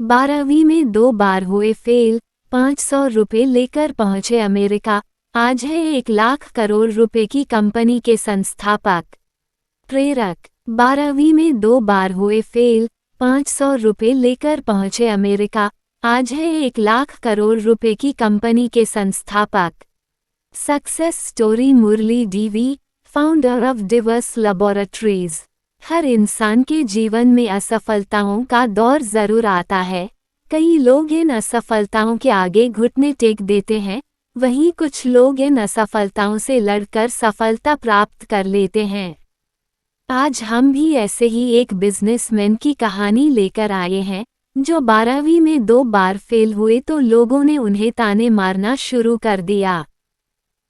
12वीं में 2 बार हुए फेल, 500 रुपये लेकर पहुंचे अमेरिका, आज है 1 लाख करोड़ रुपए की कंपनी के संस्थापक। प्रेरक। 12वीं में 2 बार हुए फेल, 500 रुपये लेकर पहुंचे अमेरिका, आज है 1 लाख करोड़ रुपए की कंपनी के संस्थापक। Success story Murali Divi, founder of Divi's laboratories. हर इंसान के जीवन में असफलताओं का दौर जरूर आता है। कई लोग इन असफलताओं के आगे घुटने टेक देते हैं, वहीं कुछ लोग इन असफलताओं से लड़कर सफलता प्राप्त कर लेते हैं। आज हम भी ऐसे ही एक बिजनेसमैन की कहानी लेकर आए हैं, जो 12वीं में 2 बार फेल हुए तो लोगों ने उन्हें ताने मारना शुरू कर दिया।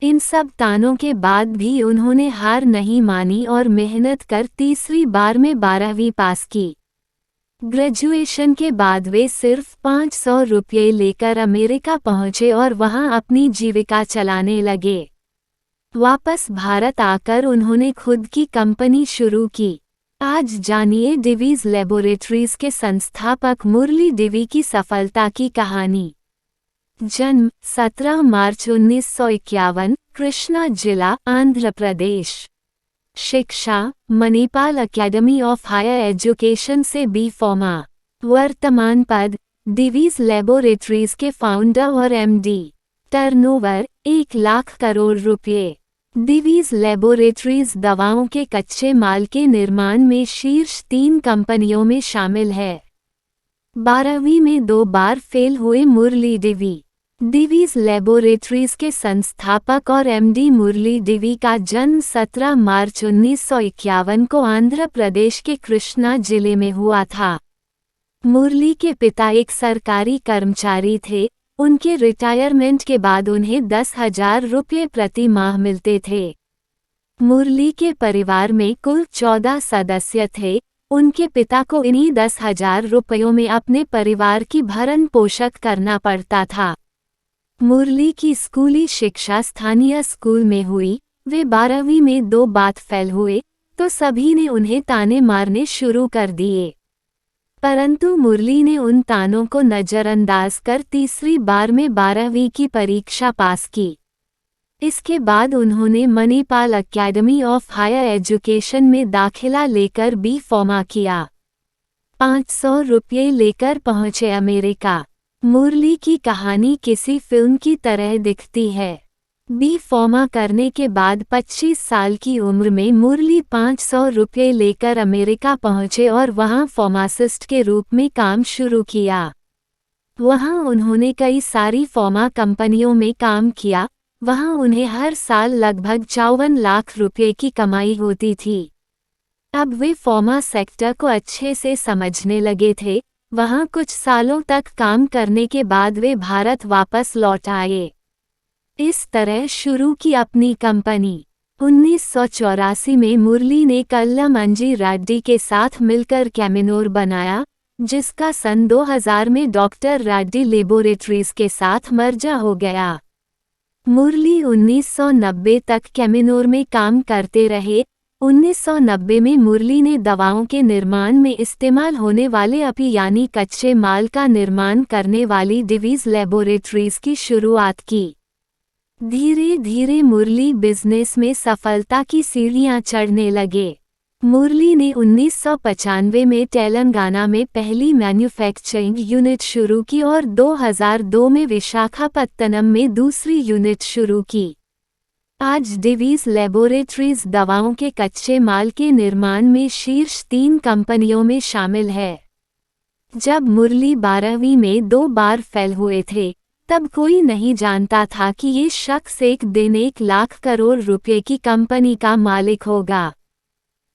इन सब तानों के बाद भी उन्होंने हार नहीं मानी और मेहनत कर तीसरी बार में 12वीं पास की। ग्रेजुएशन के बाद वे सिर्फ 500 रुपये लेकर अमेरिका पहुंचे और वहां अपनी जीविका चलाने लगे। वापस भारत आकर उन्होंने खुद की कंपनी शुरू की। आज जानिए डिवीज लैबोरेटरीज के संस्थापक मुरली डिवी की सफलता की कहानी। जन्म 17 मार्च 1951, कृष्णा जिला, आंध्र प्रदेश। शिक्षा Manipal academy of higher education से B.Pharma। वर्तमान पद डिवीज लैबोरेटरीज के फाउंडर और MD। टर्नओवर 1 लाख करोड़ रुपये। डिवीज लैबोरेटरीज दवाओं के कच्चे माल के निर्माण में शीर्ष 3 कंपनियों में शामिल है। 12वीं में 2 बार फेल हुए मुरली डिवी। डिवीज लैबोरेटरीज के संस्थापक और MD मुरली डिवी का जन्म 17 मार्च 1951 को आंध्र प्रदेश के कृष्णा जिले में हुआ था। मुरली के पिता एक सरकारी कर्मचारी थे। उनके रिटायरमेंट के बाद उन्हें 10,000 रुपये प्रति माह मिलते थे। मुरली के परिवार में कुल 14 सदस्य थे। उनके पिता को इन्हीं 10,000 रुपयों में अपने परिवार की भरण पोषण करना पड़ता था। मुरली की स्कूली शिक्षा स्थानीय स्कूल में हुई। वे 12वीं में 2 बार फेल हुए तो सभी ने उन्हें ताने मारने शुरू कर दिए, परंतु मुरली ने उन तानों को नज़रअंदाज कर तीसरी बार में 12वीं की परीक्षा पास की। इसके बाद उन्होंने Manipal academy of higher education में दाखिला लेकर B.Pharma किया। 500 रुपये लेकर पहुंचे अमेरिका। मुरली की कहानी किसी फिल्म की तरह दिखती है। B.Pharma करने के बाद 25 साल की उम्र में मुरली 500 रुपये लेकर अमेरिका पहुंचे और वहां फार्मासिस्ट के रूप में काम शुरू किया। वहां उन्होंने कई सारी फार्मा कंपनियों में काम किया। वहां उन्हें हर साल लगभग 54 लाख रुपये की कमाई होती थी। अब वे फार्मा सेक्टर को अच्छे से समझने लगे थे। वहां कुछ सालों तक काम करने के बाद वे भारत वापस लौट आए। इस तरह शुरू की अपनी कंपनी। 1984 में मुरली ने कल्लम अंजी रेड्डी के साथ मिलकर कैमिनोर बनाया, जिसका सन 2000 में डॉक्टर रेड्डी लैबोरेटरीज के साथ मर्जा हो गया। मुरली 1990 तक कैमिनोर में काम करते रहे। 1990 में मुरली ने दवाओं के निर्माण में इस्तेमाल होने वाले API यानी कच्चे माल का निर्माण करने वाली डिवीज लैबोरेटरीज की शुरुआत की। धीरे धीरे मुरली बिजनेस में सफलता की सीढ़ियां चढ़ने लगे। मुरली ने 1995 में तेलंगाना में पहली मैन्युफैक्चरिंग यूनिट शुरू की और 2002 में विशाखापत्तनम में दूसरी यूनिट शुरू की। आज डिवीज लैबोरेटरीज दवाओं के कच्चे माल के निर्माण में शीर्ष 3 कंपनियों में शामिल है। जब मुरली 12वीं में 2 बार फेल हुए थे, तब कोई नहीं जानता था कि ये शख्स एक दिन 1 लाख करोड़ रुपए की कंपनी का मालिक होगा।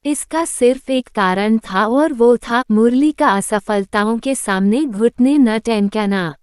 इसका सिर्फ एक कारण था और वो था मुरली का असफलताओं के सामने घुटने न टेकना।